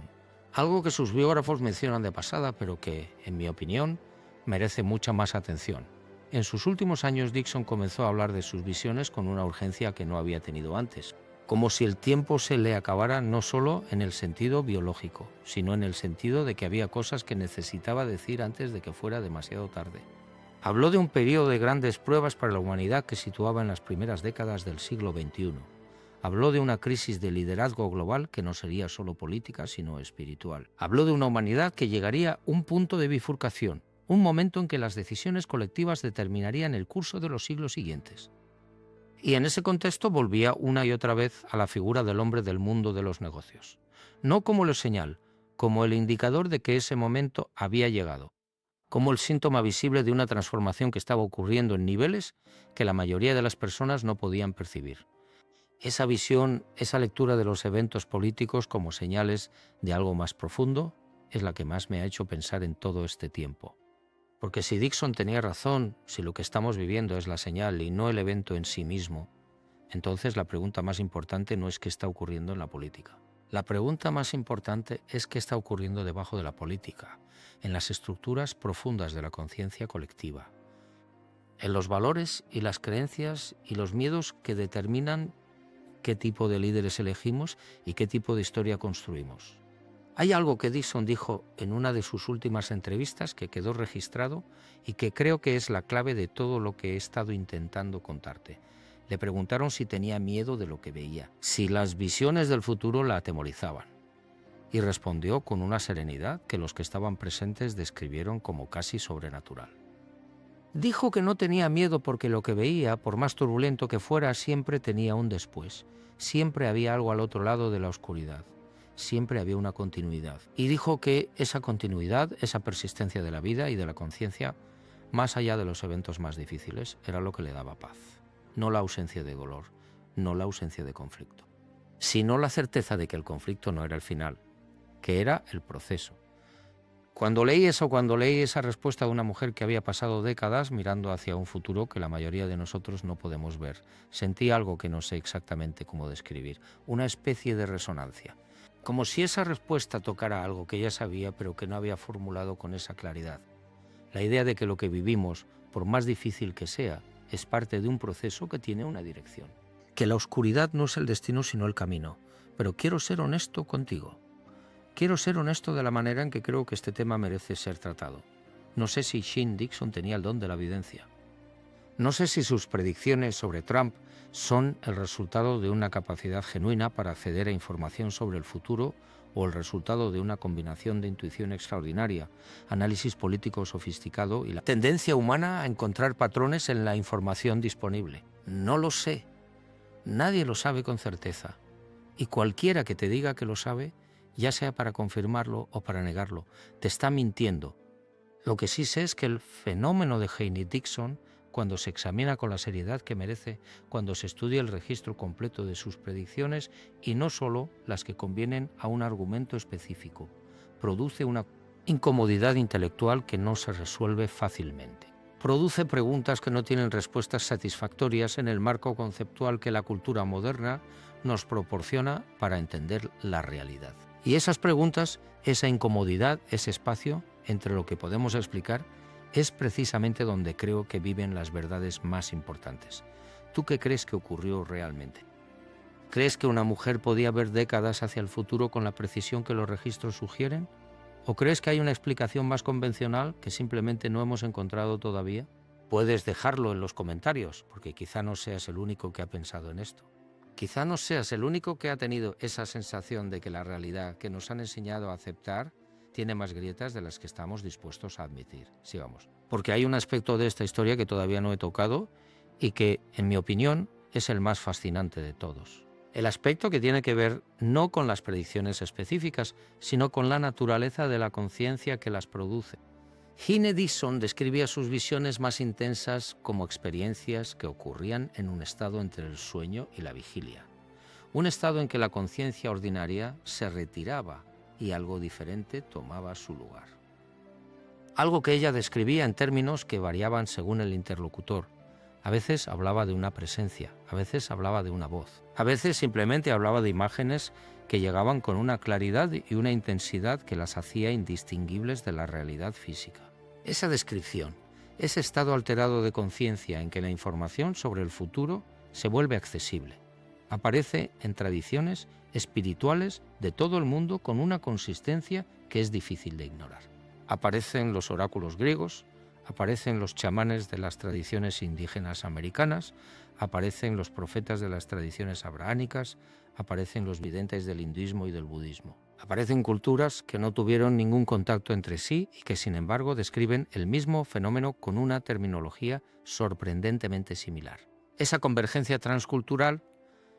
Algo que sus biógrafos mencionan de pasada, pero que, en mi opinión, merece mucha más atención. En sus últimos años, Dixon comenzó a hablar de sus visiones con una urgencia que no había tenido antes, como si el tiempo se le acabara no solo en el sentido biológico, sino en el sentido de que había cosas que necesitaba decir antes de que fuera demasiado tarde. Habló de un periodo de grandes pruebas para la humanidad que situaba en las primeras décadas del siglo XXI. Habló de una crisis de liderazgo global que no sería solo política, sino espiritual. Habló de una humanidad que llegaría a un punto de bifurcación, un momento en que las decisiones colectivas determinarían el curso de los siglos siguientes. Y en ese contexto volvía una y otra vez a la figura del hombre del mundo de los negocios. No como la señal, como el indicador de que ese momento había llegado, como el síntoma visible de una transformación que estaba ocurriendo en niveles que la mayoría de las personas no podían percibir. Esa visión, esa lectura de los eventos políticos como señales de algo más profundo, es la que más me ha hecho pensar en todo este tiempo. Porque si Dixon tenía razón, si lo que estamos viviendo es la señal y no el evento en sí mismo, entonces la pregunta más importante no es qué está ocurriendo en la política. La pregunta más importante es qué está ocurriendo debajo de la política, en las estructuras profundas de la conciencia colectiva, en los valores y las creencias y los miedos que determinan qué tipo de líderes elegimos y qué tipo de historia construimos. Hay algo que Dixon dijo en una de sus últimas entrevistas que quedó registrado y que creo que es la clave de todo lo que he estado intentando contarte. Le preguntaron si tenía miedo de lo que veía, si las visiones del futuro la atemorizaban. Y respondió con una serenidad que los que estaban presentes describieron como casi sobrenatural. Dijo que no tenía miedo porque lo que veía, por más turbulento que fuera, siempre tenía un después. Siempre había algo al otro lado de la oscuridad. Siempre había una continuidad. Y dijo que esa continuidad, esa persistencia de la vida y de la conciencia, más allá de los eventos más difíciles, era lo que le daba paz. No la ausencia de dolor, no la ausencia de conflicto, sino la certeza de que el conflicto no era el final, que era el proceso. Cuando leí esa respuesta de una mujer que había pasado décadas mirando hacia un futuro que la mayoría de nosotros no podemos ver, sentí algo que no sé exactamente cómo describir, una especie de resonancia. Como si esa respuesta tocara algo que ya sabía pero que no había formulado con esa claridad. La idea de que lo que vivimos, por más difícil que sea, es parte de un proceso que tiene una dirección. Que la oscuridad no es el destino sino el camino. Pero quiero ser honesto contigo. Quiero ser honesto de la manera en que creo que este tema merece ser tratado. No sé si Jeanne Dixon tenía el don de la evidencia. No sé si sus predicciones sobre Trump son el resultado de una capacidad genuina para acceder a información sobre el futuro o el resultado de una combinación de intuición extraordinaria, análisis político sofisticado y la tendencia humana a encontrar patrones en la información disponible. No lo sé. Nadie lo sabe con certeza. Y cualquiera que te diga que lo sabe, ya sea para confirmarlo o para negarlo, te está mintiendo. Lo que sí sé es que el fenómeno de Jeanne Dixon, cuando se examina con la seriedad que merece, cuando se estudia el registro completo de sus predicciones y no solo las que convienen a un argumento específico, produce una incomodidad intelectual que no se resuelve fácilmente. produce preguntas que no tienen respuestas satisfactorias en el marco conceptual que la cultura moderna nos proporciona para entender la realidad. Y esas preguntas, esa incomodidad, ese espacio entre lo que podemos explicar, es precisamente donde creo que viven las verdades más importantes. ¿Tú qué crees que ocurrió realmente? ¿Crees que una mujer podía ver décadas hacia el futuro con la precisión que los registros sugieren? ¿O crees que hay una explicación más convencional que simplemente no hemos encontrado todavía? Puedes dejarlo en los comentarios, porque quizá no seas el único que ha pensado en esto. Quizá no seas el único que ha tenido esa sensación de que la realidad que nos han enseñado a aceptar tiene más grietas de las que estamos dispuestos a admitir. Sigamos. Porque hay un aspecto de esta historia que todavía no he tocado y que, en mi opinión, es el más fascinante de todos. El aspecto que tiene que ver no con las predicciones específicas, sino con la naturaleza de la conciencia que las produce. Hine Dixon describía sus visiones más intensas como experiencias que ocurrían en un estado entre el sueño y la vigilia. Un estado en que la conciencia ordinaria se retiraba y algo diferente tomaba su lugar. Algo que ella describía en términos que variaban según el interlocutor. A veces hablaba de una presencia, a veces hablaba de una voz, a veces simplemente hablaba de imágenes que llegaban con una claridad y una intensidad que las hacía indistinguibles de la realidad física. Esa descripción, ese estado alterado de conciencia en que la información sobre el futuro se vuelve accesible, aparece en tradiciones espirituales de todo el mundo con una consistencia que es difícil de ignorar. Aparecen los oráculos griegos, aparecen los chamanes de las tradiciones indígenas americanas, aparecen los profetas de las tradiciones abrahámicas, aparecen los videntes del hinduismo y del budismo. Aparecen culturas que no tuvieron ningún contacto entre sí y que sin embargo describen el mismo fenómeno con una terminología sorprendentemente similar. Esa convergencia transcultural,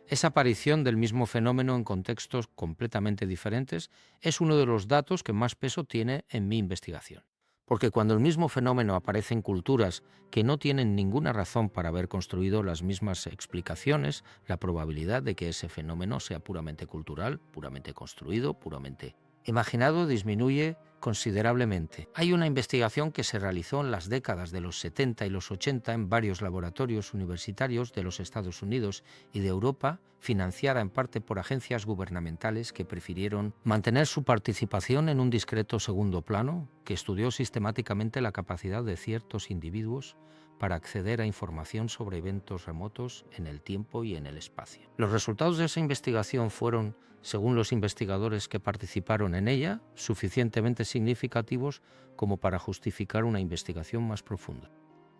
esa aparición del mismo fenómeno en contextos completamente diferentes, es uno de los datos que más peso tiene en mi investigación. Porque cuando el mismo fenómeno aparece en culturas que no tienen ninguna razón para haber construido las mismas explicaciones, la probabilidad de que ese fenómeno sea puramente cultural, puramente construido, puramente imaginado, disminuye considerablemente. Hay una investigación que se realizó en las décadas de los 70 y los 80 en varios laboratorios universitarios de los Estados Unidos y de Europa, financiada en parte por agencias gubernamentales que prefirieron mantener su participación en un discreto segundo plano, que estudió sistemáticamente la capacidad de ciertos individuos para acceder a información sobre eventos remotos en el tiempo y en el espacio. Los resultados de esa investigación fueron, según los investigadores que participaron en ella, suficientemente significativos como para justificar una investigación más profunda.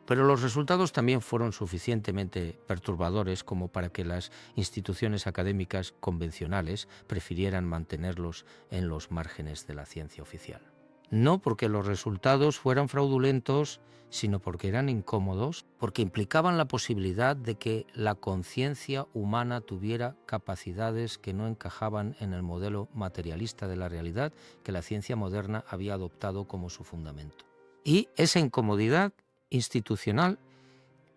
Pero los resultados también fueron suficientemente perturbadores como para que las instituciones académicas convencionales prefirieran mantenerlos en los márgenes de la ciencia oficial. No porque los resultados fueran fraudulentos, sino porque eran incómodos, porque implicaban la posibilidad de que la conciencia humana tuviera capacidades que no encajaban en el modelo materialista de la realidad que la ciencia moderna había adoptado como su fundamento. Y esa incomodidad institucional,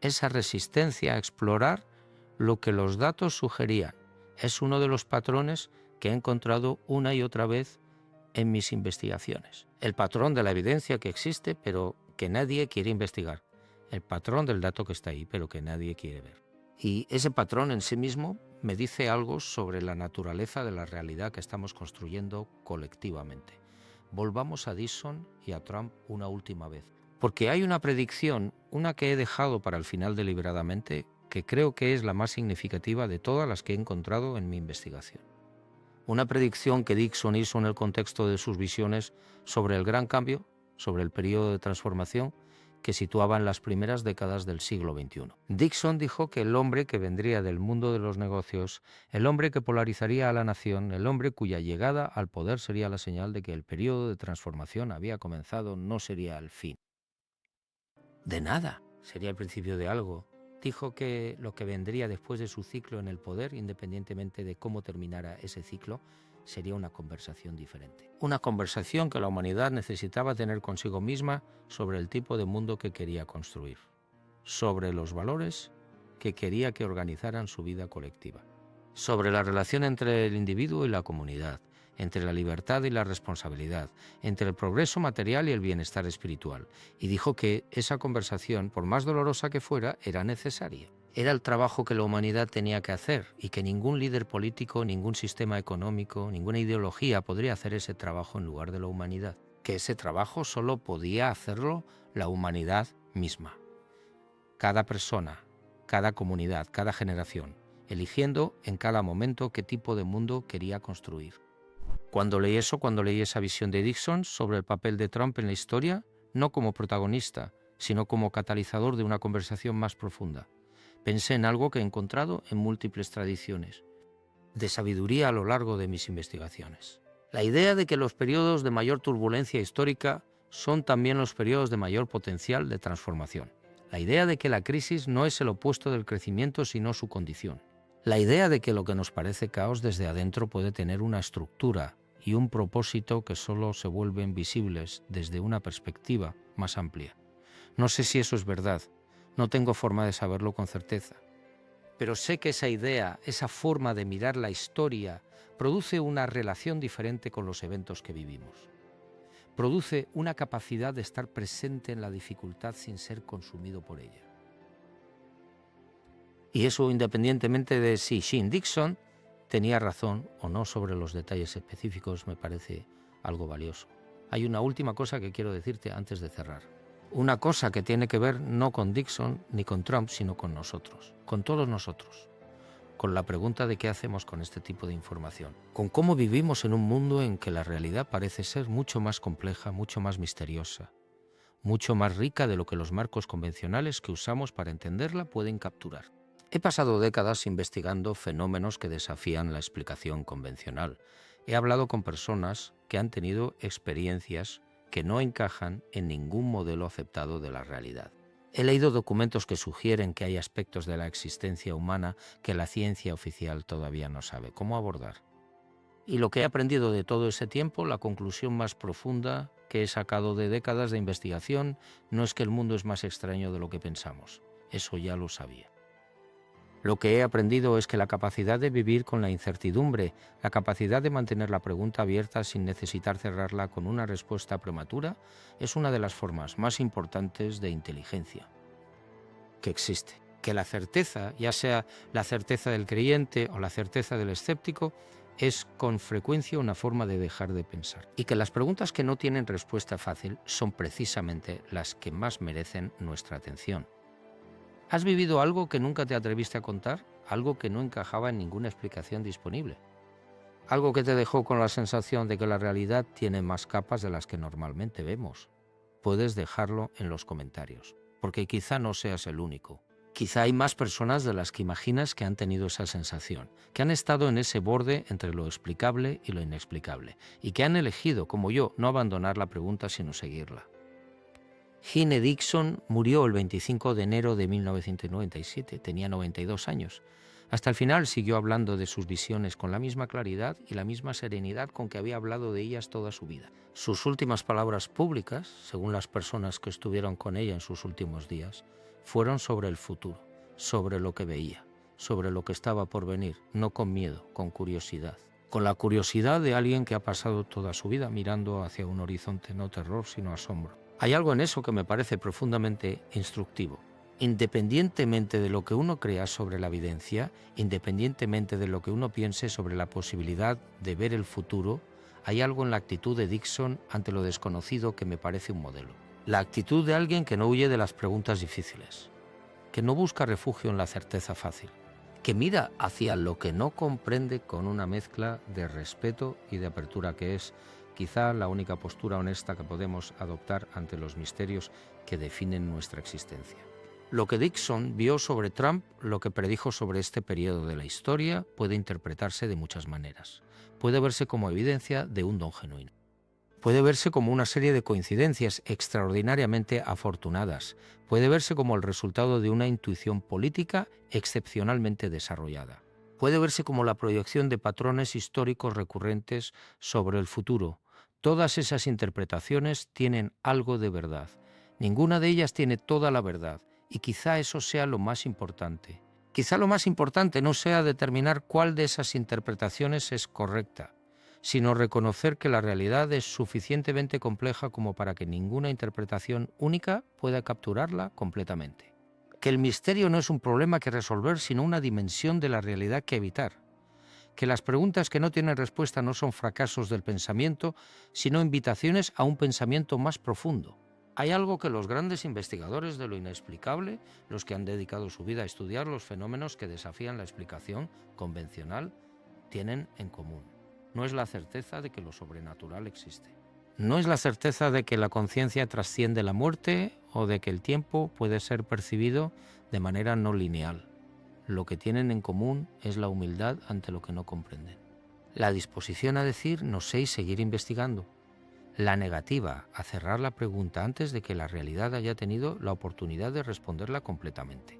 esa resistencia a explorar lo que los datos sugerían, es uno de los patrones que he encontrado una y otra vez en mis investigaciones. El patrón de la evidencia que existe, pero que nadie quiere investigar. El patrón del dato que está ahí, pero que nadie quiere ver. Y ese patrón en sí mismo me dice algo sobre la naturaleza de la realidad que estamos construyendo colectivamente. Volvamos a Dixon y a Trump una última vez. Porque hay una predicción, una que he dejado para el final deliberadamente, que creo que es la más significativa de todas las que he encontrado en mi investigación. Una predicción que Dixon hizo en el contexto de sus visiones sobre el gran cambio, sobre el periodo de transformación que situaba en las primeras décadas del siglo XXI. Dixon dijo que el hombre que vendría del mundo de los negocios, el hombre que polarizaría a la nación, el hombre cuya llegada al poder sería la señal de que el periodo de transformación había comenzado, no sería el fin. De nada, sería el principio de algo. Dijo que lo que vendría después de su ciclo en el poder, independientemente de cómo terminara ese ciclo, sería una conversación diferente. Una conversación que la humanidad necesitaba tener consigo misma sobre el tipo de mundo que quería construir, sobre los valores que quería que organizaran su vida colectiva, sobre la relación entre el individuo y la comunidad, entre la libertad y la responsabilidad, entre el progreso material y el bienestar espiritual, y dijo que esa conversación, por más dolorosa que fuera, era necesaria. Era el trabajo que la humanidad tenía que hacer y que ningún líder político, ningún sistema económico, ninguna ideología podría hacer ese trabajo en lugar de la humanidad. Que ese trabajo solo podía hacerlo la humanidad misma. Cada persona, cada comunidad, cada generación, eligiendo en cada momento qué tipo de mundo quería construir. Cuando leí esa visión de Dixon sobre el papel de Trump en la historia, no como protagonista, sino como catalizador de una conversación más profunda, pensé en algo que he encontrado en múltiples tradiciones de sabiduría a lo largo de mis investigaciones. La idea de que los periodos de mayor turbulencia histórica son también los periodos de mayor potencial de transformación. La idea de que la crisis no es el opuesto del crecimiento, sino su condición. La idea de que lo que nos parece caos desde adentro puede tener una estructura y un propósito que solo se vuelven visibles desde una perspectiva más amplia. No sé si eso es verdad, no tengo forma de saberlo con certeza, pero sé que esa idea, esa forma de mirar la historia, produce una relación diferente con los eventos que vivimos. Produce una capacidad de estar presente en la dificultad sin ser consumido por ella. Y eso independientemente de si Shane Dixon tenía razón o no sobre los detalles específicos, me parece algo valioso. Hay una última cosa que quiero decirte antes de cerrar. Una cosa que tiene que ver no con Dixon ni con Trump, sino con nosotros, con todos nosotros. Con la pregunta de qué hacemos con este tipo de información. Con cómo vivimos en un mundo en que la realidad parece ser mucho más compleja, mucho más misteriosa, mucho más rica de lo que los marcos convencionales que usamos para entenderla pueden capturar. He pasado décadas investigando fenómenos que desafían la explicación convencional. He hablado con personas que han tenido experiencias que no encajan en ningún modelo aceptado de la realidad. He leído documentos que sugieren que hay aspectos de la existencia humana que la ciencia oficial todavía no sabe cómo abordar. Y lo que he aprendido de todo ese tiempo, la conclusión más profunda que he sacado de décadas de investigación, no es que el mundo es más extraño de lo que pensamos. Eso ya lo sabía. Lo que he aprendido es que la capacidad de vivir con la incertidumbre, la capacidad de mantener la pregunta abierta sin necesitar cerrarla con una respuesta prematura, es una de las formas más importantes de inteligencia que existe. Que la certeza, ya sea la certeza del creyente o la certeza del escéptico, es con frecuencia una forma de dejar de pensar. Y que las preguntas que no tienen respuesta fácil son precisamente las que más merecen nuestra atención. ¿Has vivido algo que nunca te atreviste a contar? Algo que no encajaba en ninguna explicación disponible. Algo que te dejó con la sensación de que la realidad tiene más capas de las que normalmente vemos. Puedes dejarlo en los comentarios, porque quizá no seas el único. Quizá hay más personas de las que imaginas que han tenido esa sensación, que han estado en ese borde entre lo explicable y lo inexplicable, y que han elegido, como yo, no abandonar la pregunta sino seguirla. Gene Dixon murió el 25 de enero de 1997, tenía 92 años. Hasta el final siguió hablando de sus visiones con la misma claridad y la misma serenidad con que había hablado de ellas toda su vida. Sus últimas palabras públicas, según las personas que estuvieron con ella en sus últimos días, fueron sobre el futuro, sobre lo que veía, sobre lo que estaba por venir, no con miedo, con curiosidad. Con la curiosidad de alguien que ha pasado toda su vida mirando hacia un horizonte no terror, sino asombro. Hay algo en eso que me parece profundamente instructivo. Independientemente de lo que uno crea sobre la evidencia, independientemente de lo que uno piense sobre la posibilidad de ver el futuro, hay algo en la actitud de Dixon ante lo desconocido que me parece un modelo. La actitud de alguien que no huye de las preguntas difíciles, que no busca refugio en la certeza fácil, que mira hacia lo que no comprende con una mezcla de respeto y de apertura que es quizá la única postura honesta que podemos adoptar ante los misterios que definen nuestra existencia. Lo que Dixon vio sobre Trump, lo que predijo sobre este periodo de la historia, puede interpretarse de muchas maneras. Puede verse como evidencia de un don genuino. Puede verse como una serie de coincidencias extraordinariamente afortunadas. Puede verse como el resultado de una intuición política excepcionalmente desarrollada. Puede verse como la proyección de patrones históricos recurrentes sobre el futuro. Todas esas interpretaciones tienen algo de verdad. Ninguna de ellas tiene toda la verdad, y quizá eso sea lo más importante. Quizá lo más importante no sea determinar cuál de esas interpretaciones es correcta, sino reconocer que la realidad es suficientemente compleja como para que ninguna interpretación única pueda capturarla completamente. Que el misterio no es un problema que resolver, sino una dimensión de la realidad que evitar. Que las preguntas que no tienen respuesta no son fracasos del pensamiento, sino invitaciones a un pensamiento más profundo. Hay algo que los grandes investigadores de lo inexplicable, los que han dedicado su vida a estudiar los fenómenos que desafían la explicación convencional, tienen en común. No es la certeza de que lo sobrenatural existe. No es la certeza de que la conciencia trasciende la muerte o de que el tiempo puede ser percibido de manera no lineal. Lo que tienen en común es la humildad ante lo que no comprenden. La disposición a decir no sé y seguir investigando. La negativa a cerrar la pregunta antes de que la realidad haya tenido la oportunidad de responderla completamente.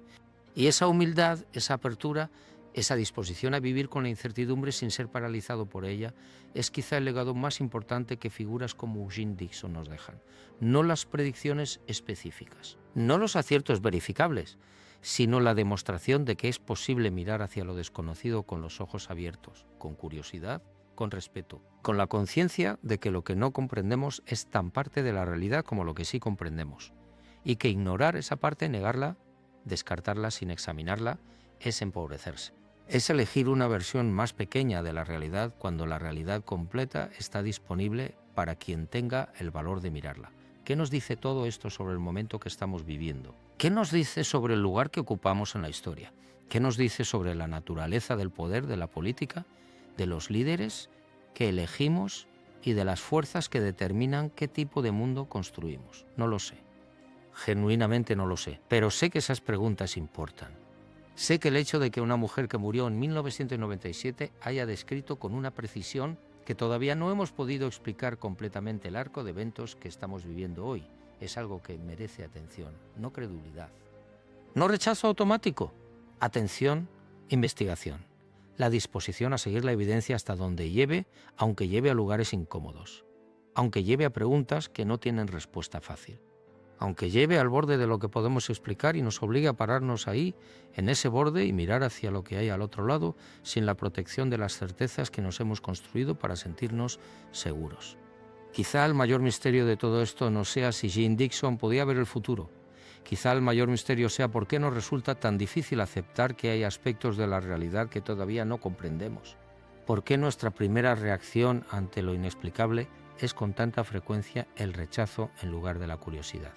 Y esa humildad, esa apertura, esa disposición a vivir con la incertidumbre sin ser paralizado por ella, es quizá el legado más importante que figuras como Eugene Dixon nos dejan. No las predicciones específicas, no los aciertos verificables, sino la demostración de que es posible mirar hacia lo desconocido con los ojos abiertos, con curiosidad, con respeto, con la conciencia de que lo que no comprendemos es tan parte de la realidad como lo que sí comprendemos, y que ignorar esa parte, negarla, descartarla sin examinarla, es empobrecerse. Es elegir una versión más pequeña de la realidad cuando la realidad completa está disponible para quien tenga el valor de mirarla. ¿Qué nos dice todo esto sobre el momento que estamos viviendo? ¿Qué nos dice sobre el lugar que ocupamos en la historia? ¿Qué nos dice sobre la naturaleza del poder, de la política, de los líderes que elegimos y de las fuerzas que determinan qué tipo de mundo construimos? No lo sé. Genuinamente no lo sé, pero sé que esas preguntas importan. Sé que el hecho de que una mujer que murió en 1997 haya descrito con una precisión que todavía no hemos podido explicar completamente el arco de eventos que estamos viviendo hoy es algo que merece atención, no credulidad. No rechazo automático, atención, investigación. La disposición a seguir la evidencia hasta donde lleve, aunque lleve a lugares incómodos, aunque lleve a preguntas que no tienen respuesta fácil, aunque lleve al borde de lo que podemos explicar y nos obligue a pararnos ahí, en ese borde, y mirar hacia lo que hay al otro lado, sin la protección de las certezas que nos hemos construido para sentirnos seguros. Quizá el mayor misterio de todo esto no sea si Eugene Dixon podía ver el futuro. Quizá el mayor misterio sea por qué nos resulta tan difícil aceptar que hay aspectos de la realidad que todavía no comprendemos. ¿Por qué nuestra primera reacción ante lo inexplicable es con tanta frecuencia el rechazo en lugar de la curiosidad?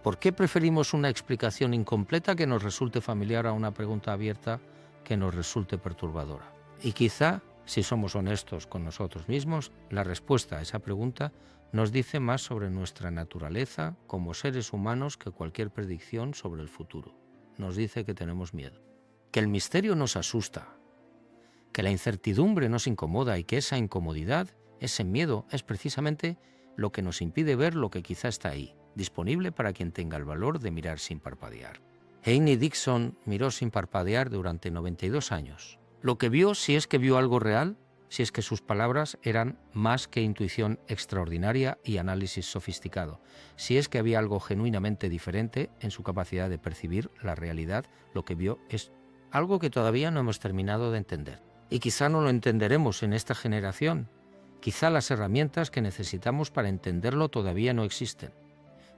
¿Por qué preferimos una explicación incompleta que nos resulte familiar a una pregunta abierta que nos resulte perturbadora? Y quizá, si somos honestos con nosotros mismos, la respuesta a esa pregunta nos dice más sobre nuestra naturaleza como seres humanos que cualquier predicción sobre el futuro. Nos dice que tenemos miedo, que el misterio nos asusta, que la incertidumbre nos incomoda y que esa incomodidad, ese miedo, es precisamente lo que nos impide ver lo que quizá está ahí, disponible para quien tenga el valor de mirar sin parpadear. Eugene Dixon miró sin parpadear durante 92 años. Lo que vio, si es que vio algo real, si es que sus palabras eran más que intuición extraordinaria y análisis sofisticado, si es que había algo genuinamente diferente en su capacidad de percibir la realidad, lo que vio es algo que todavía no hemos terminado de entender. Y quizá no lo entenderemos en esta generación. Quizá las herramientas que necesitamos para entenderlo todavía no existen.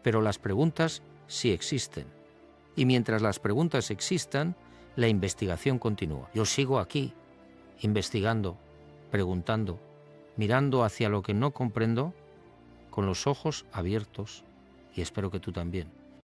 Pero las preguntas sí existen. Y mientras las preguntas existan, la investigación continúa. Yo sigo aquí, investigando, preguntando, mirando hacia lo que no comprendo, con los ojos abiertos, y espero que tú también.